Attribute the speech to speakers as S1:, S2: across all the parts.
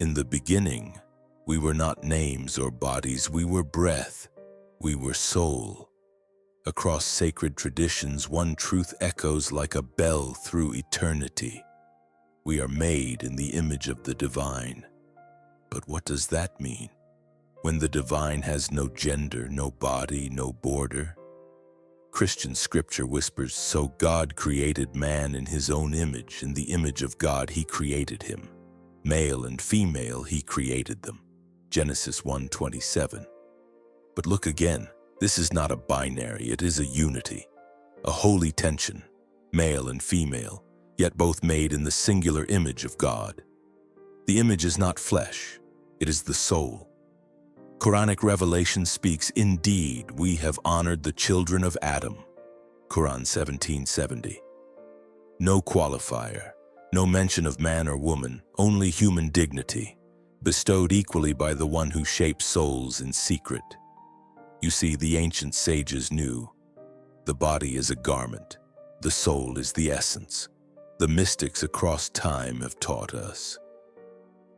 S1: In the beginning, we were not names or bodies, we were breath, we were soul. Across sacred traditions, one truth echoes like a bell through eternity. We are made in the image of the divine. But what does that mean? When the divine has no gender, no body, no border? Christian scripture whispers, so God created man in his own image. In the image of God, he created him. Male and female, he created them. Genesis 1:27. But look again, this is not a binary, it is a unity, a holy tension, male and female, yet both made in the singular image of God. The image is not flesh, it is the soul. Quranic revelation speaks, indeed, we have honored the children of Adam. Qur'an 17:70. No qualifier, no mention of man or woman, only human dignity, bestowed equally by the one who shapes souls in secret. You see, the ancient sages knew the body is a garment, the soul is the essence. The mystics across time have taught us.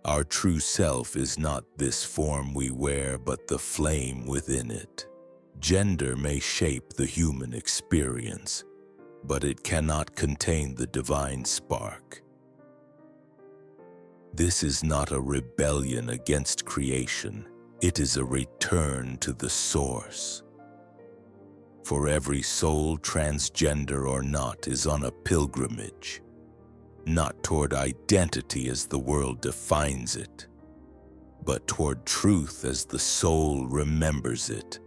S1: Our true self is not this form we wear, but the flame within it. Gender may shape the human experience, but it cannot contain the divine spark. This is not a rebellion against creation. It is a return to the source. For every soul, transgender or not, is on a pilgrimage, not toward identity as the world defines it, but toward truth as the soul remembers it.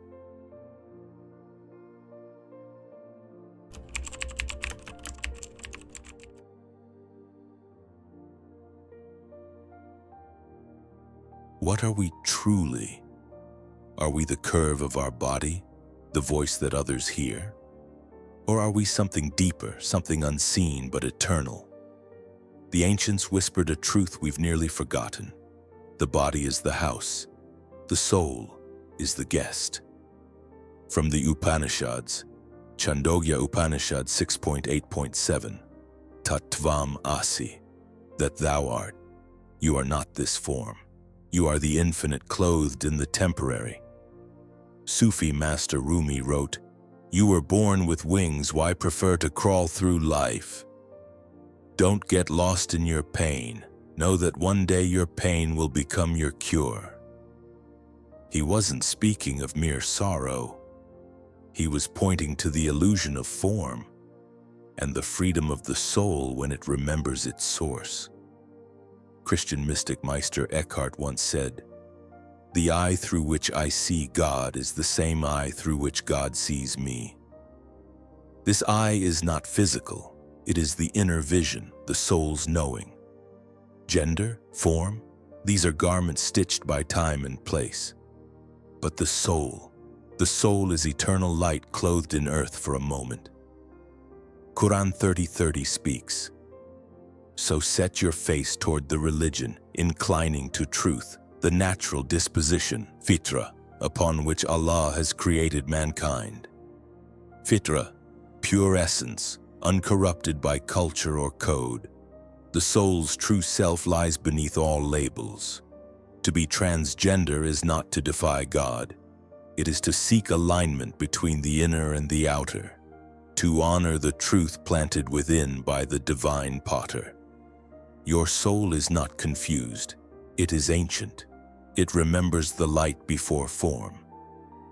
S1: What are we truly? Are we the curve of our body, the voice that others hear? Or are we something deeper, something unseen but eternal? The ancients whispered a truth we've nearly forgotten. The body is the house, the soul is the guest. From the Upanishads, Chandogya Upanishad 6.8.7, Tattvam Asi, that thou art, you are not this form. You are the infinite clothed in the temporary. Sufi master Rumi wrote, you were born with wings, why prefer to crawl through life? Don't get lost in your pain. Know that one day your pain will become your cure. He wasn't speaking of mere sorrow. He was pointing to the illusion of form and the freedom of the soul when it remembers its source. Christian mystic Meister Eckhart once said, the eye through which I see God is the same eye through which God sees me. This eye is not physical, it is the inner vision, the soul's knowing. Gender, form, these are garments stitched by time and place. But the soul is eternal light clothed in earth for a moment. Qur'an 30:30 speaks, so set your face toward the religion, inclining to truth, the natural disposition, fitra, upon which Allah has created mankind. Fitra, pure essence, uncorrupted by culture or code. The soul's true self lies beneath all labels. To be transgender is not to defy God. It is to seek alignment between the inner and the outer, to honor the truth planted within by the divine potter. Your soul is not confused. It is ancient. It remembers the light before form.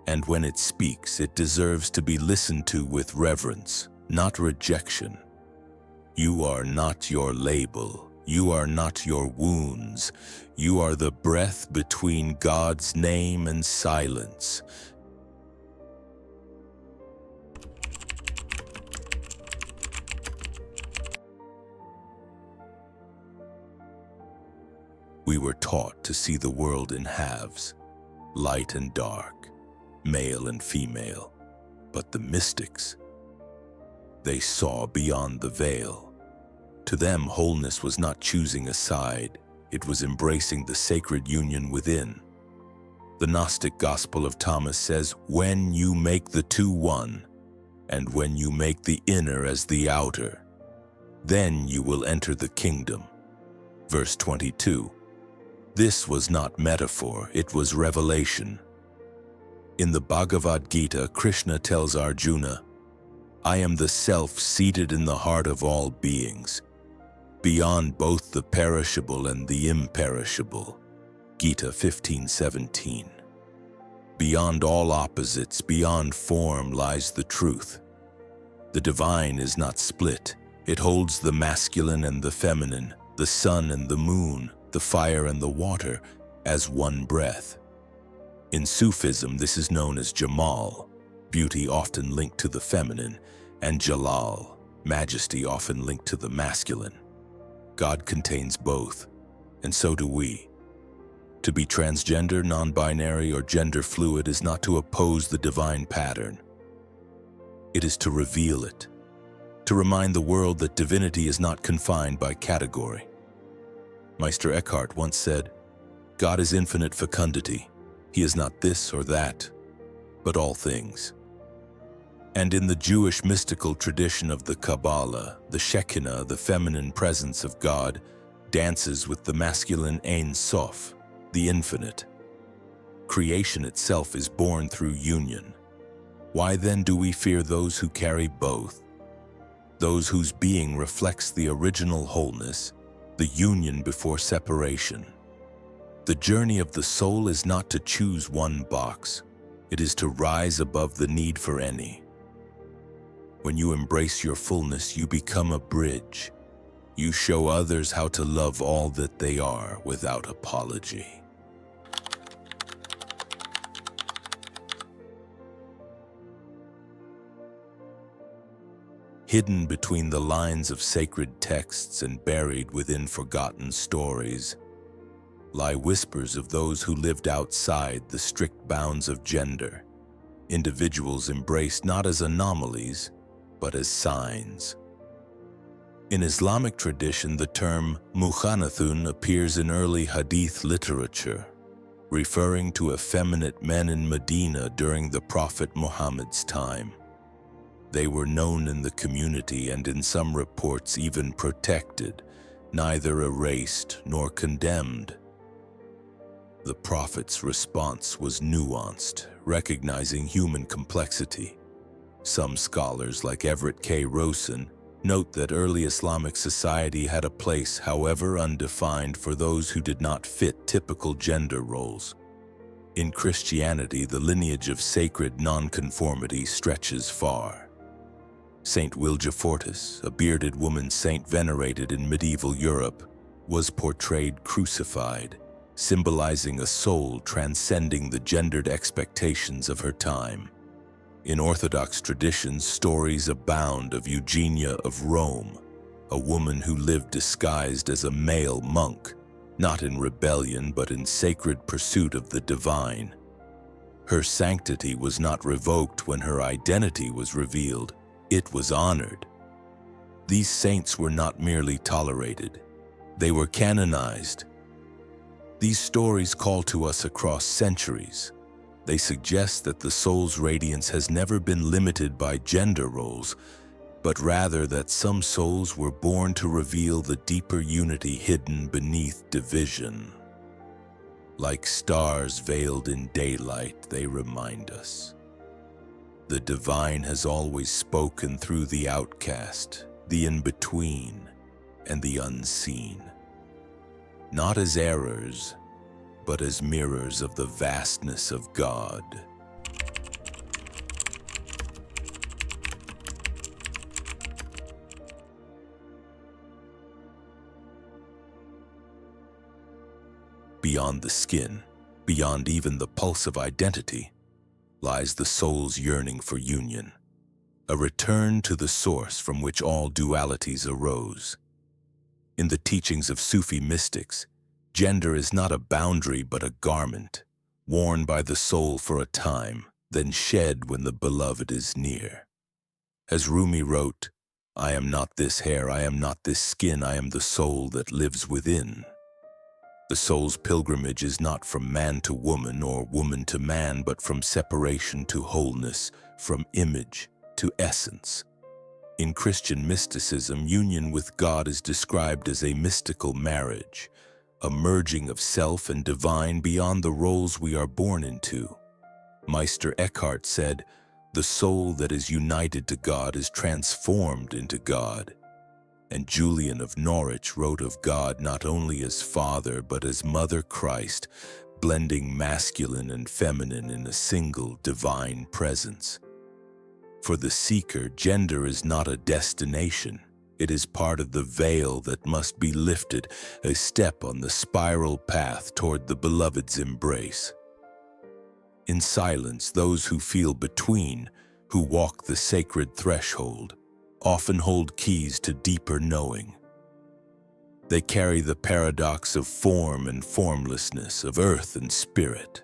S1: And when it speaks, it deserves to be listened to with reverence, not rejection. You are not your label. You are not your wounds. You are the breath between God's name and silence. We were taught to see the world in halves, light and dark, male and female. But the mystics, they saw beyond the veil. To them, wholeness was not choosing a side, it was embracing the sacred union within. The Gnostic Gospel of Thomas says, "When you make the two one, and when you make the inner as the outer, then you will enter the kingdom." Verse 22. This was not metaphor, it was revelation. In the Bhagavad Gita, Krishna tells Arjuna, "I am the self seated in the heart of all beings, beyond both the perishable and the imperishable." Gita 15:17. Beyond all opposites, beyond form, lies the truth. The divine is not split. It holds the masculine and the feminine, the sun and the moon, the fire and the water, as one breath. In Sufism, this is known as Jamal, beauty often linked to the feminine, and Jalal, majesty often linked to the masculine. God contains both, and so do we. To be transgender, non-binary, or gender fluid is not to oppose the divine pattern. It is to reveal it, to remind the world that divinity is not confined by category. Meister Eckhart once said, "God is infinite fecundity. He is not this or that, but all things." And in the Jewish mystical tradition of the Kabbalah, the Shekinah, the feminine presence of God, dances with the masculine Ein Sof, the infinite. Creation itself is born through union. Why then do we fear those who carry both? Those whose being reflects the original wholeness, the union before separation. The journey of the soul is not to choose one box. It is to rise above the need for any. When you embrace your fullness, you become a bridge. You show others how to love all that they are without apology. Hidden between the lines of sacred texts and buried within forgotten stories lie whispers of those who lived outside the strict bounds of gender, individuals embraced not as anomalies, but as signs. In Islamic tradition, the term mukhanathun appears in early hadith literature, referring to effeminate men in Medina during the Prophet Muhammad's time. They were known in the community and in some reports even protected, neither erased nor condemned. The Prophet's response was nuanced, recognizing human complexity. Some scholars, like Everett K. Rosen, note that early Islamic society had a place, however undefined, for those who did not fit typical gender roles. In Christianity, the lineage of sacred nonconformity stretches far. Saint Wilgefortis, a bearded woman saint venerated in medieval Europe, was portrayed crucified, symbolizing a soul transcending the gendered expectations of her time. In Orthodox traditions, stories abound of Eugenia of Rome, a woman who lived disguised as a male monk, not in rebellion but in sacred pursuit of the divine. Her sanctity was not revoked when her identity was revealed. It was honored. These saints were not merely tolerated, they were canonized. These stories call to us across centuries. They suggest that the soul's radiance has never been limited by gender roles, but rather that some souls were born to reveal the deeper unity hidden beneath division. Like stars veiled in daylight, they remind us. The divine has always spoken through the outcast, the in-between, and the unseen. Not as errors, but as mirrors of the vastness of God. Beyond the skin, beyond even the pulse of identity, lies the soul's yearning for union, a return to the source from which all dualities arose. In the teachings of Sufi mystics, gender is not a boundary but a garment, worn by the soul for a time, then shed when the beloved is near. As Rumi wrote, "I am not this hair, I am not this skin, I am the soul that lives within." The soul's pilgrimage is not from man to woman or woman to man, but from separation to wholeness, from image to essence. In Christian mysticism, union with God is described as a mystical marriage, a merging of self and divine beyond the roles we are born into. Meister Eckhart said, "The soul that is united to God is transformed into God." And Julian of Norwich wrote of God not only as Father but as Mother Christ, blending masculine and feminine in a single divine presence. For the seeker, gender is not a destination. It is part of the veil that must be lifted, a step on the spiral path toward the beloved's embrace. In silence, those who feel between, who walk the sacred threshold, often hold keys to deeper knowing. They carry the paradox of form and formlessness, of earth and spirit.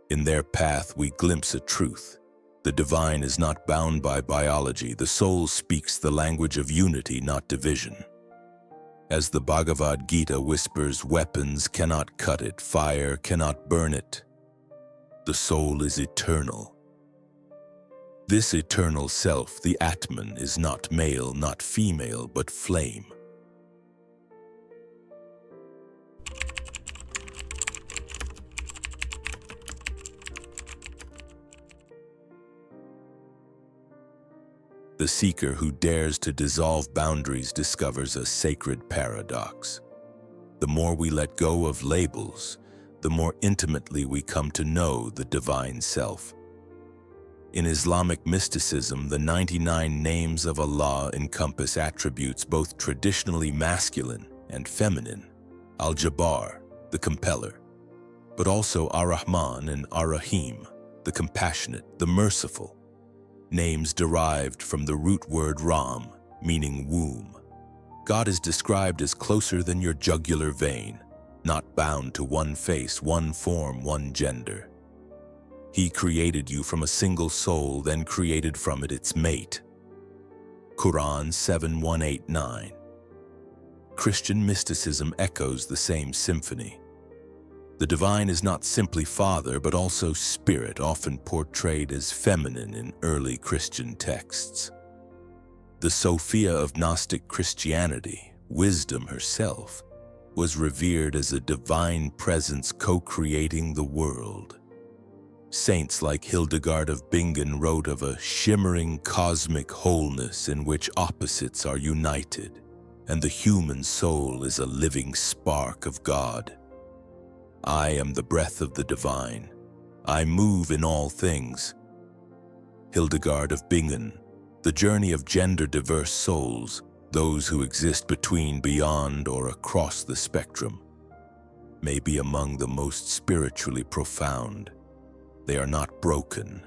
S1: In their path we glimpse a truth. The divine is not bound by biology. The soul speaks the language of unity, not division. As the Bhagavad Gita whispers, weapons cannot cut it, fire cannot burn it. The soul is eternal. This eternal self, the Atman, is not male, not female, but flame. The seeker who dares to dissolve boundaries discovers a sacred paradox. The more we let go of labels, the more intimately we come to know the divine self. In Islamic mysticism, the 99 names of Allah encompass attributes both traditionally masculine and feminine, Al-Jabbar, the compeller, but also Ar-Rahman and Ar-Rahim, the compassionate, the merciful, names derived from the root word Ram, meaning womb. God is described as closer than your jugular vein, not bound to one face, one form, one gender. He created you from a single soul, then created from it its mate. Qur'an 7:189. Christian mysticism echoes the same symphony. The divine is not simply Father, but also Spirit, often portrayed as feminine in early Christian texts. The Sophia of Gnostic Christianity, wisdom herself, was revered as a divine presence co-creating the world. Saints like Hildegard of Bingen wrote of a shimmering cosmic wholeness in which opposites are united, and the human soul is a living spark of God. I am the breath of the divine. I move in all things. Hildegard of Bingen, the journey of gender-diverse souls, those who exist between, beyond, or across the spectrum, may be among the most spiritually profound. They are not broken.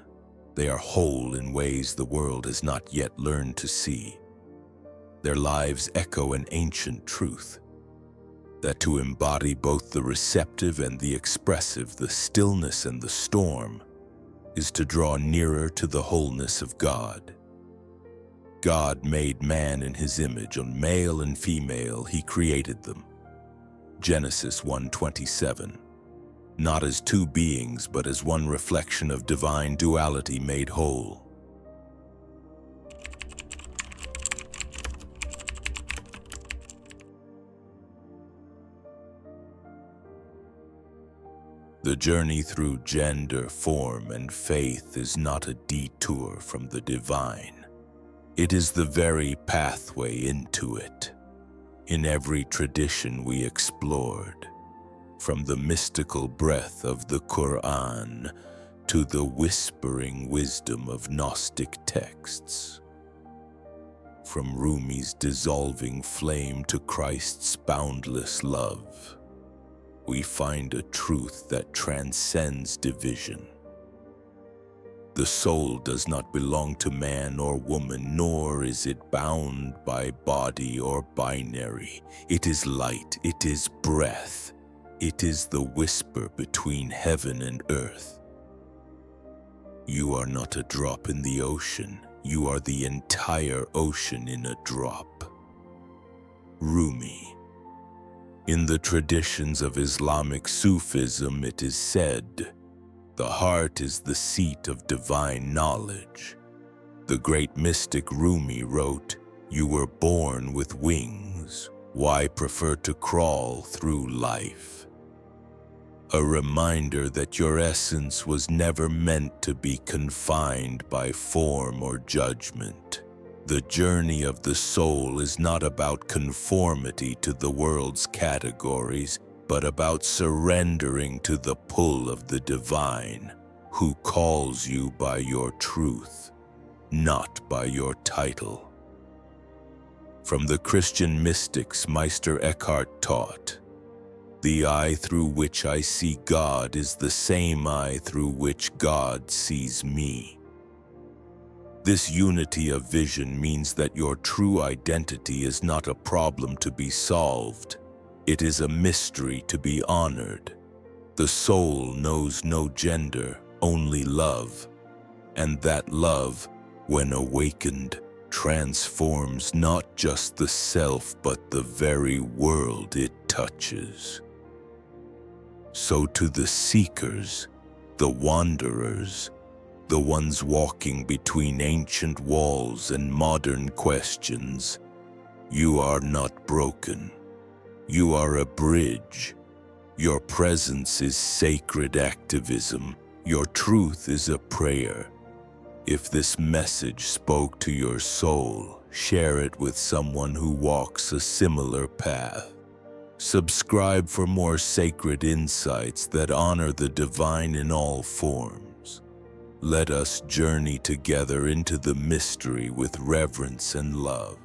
S1: They are whole in ways the world has not yet learned to see. Their lives echo an ancient truth, that to embody both the receptive and the expressive, the stillness and the storm, is to draw nearer to the wholeness of God. God made man in his image, on male and female he created them. Genesis 1:27. Not as two beings, but as one reflection of divine duality made whole. The journey through gender, form, and faith is not a detour from the divine. It is the very pathway into it. In every tradition we explored, from the mystical breath of the Qur'an to the whispering wisdom of Gnostic texts, from Rumi's dissolving flame to Christ's boundless love, we find a truth that transcends division. The soul does not belong to man or woman, nor is it bound by body or binary. It is light, it is breath, it is the whisper between heaven and earth. You are not a drop in the ocean, you are the entire ocean in a drop. Rumi. In the traditions of Islamic Sufism, it is said, "The heart is the seat of divine knowledge." The great mystic Rumi wrote, "You were born with wings. Why prefer to crawl through life?" A reminder that your essence was never meant to be confined by form or judgment. The journey of the soul is not about conformity to the world's categories, but about surrendering to the pull of the divine, who calls you by your truth, not by your title. From the Christian mystics, Meister Eckhart taught, "The eye through which I see God is the same eye through which God sees me." This unity of vision means that your true identity is not a problem to be solved. It is a mystery to be honored. The soul knows no gender, only love. And that love, when awakened, transforms not just the self but the very world it touches. So to the seekers, the wanderers, the ones walking between ancient walls and modern questions, you are not broken. You are a bridge. Your presence is sacred activism. Your truth is a prayer. If this message spoke to your soul, share it with someone who walks a similar path. Subscribe for more sacred insights that honor the divine in all forms. Let us journey together into the mystery with reverence and love.